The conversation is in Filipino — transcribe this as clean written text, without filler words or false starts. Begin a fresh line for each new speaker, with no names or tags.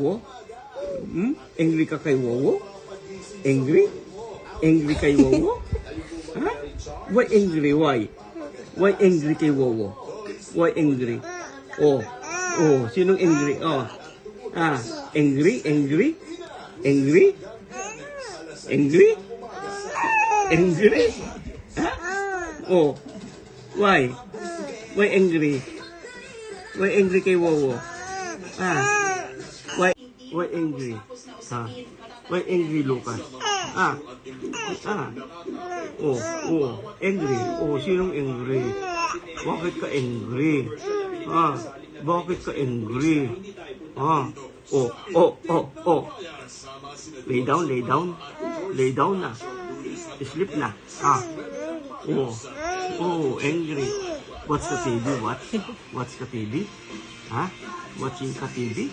Wowo? Angry ka kay Wowo? Angry? Angry kay Wowo? Ha? Why angry? Why? Why angry kay Wowo? Why angry? Oh. Oh, sinong angry? Oh. Ah, angry? Angry? Angry? Angry? Angry? Ha? Oh. Why? Why angry? Why angry kay Wowo? Ah. Why angry? Ha? Why angry, Lucas? Ah. Ah. Oh, oh. Angry. Oh, sinong angry? Bakit ka angry? Ah. Bakit ka angry? Ah. Oh, oh, oh, oh. Lay down, lay down. Lay down na. Sleep na. Ah. Oh. Oh, angry. Watch the TV. What? Watch the TV? Ha? Watching ka TV?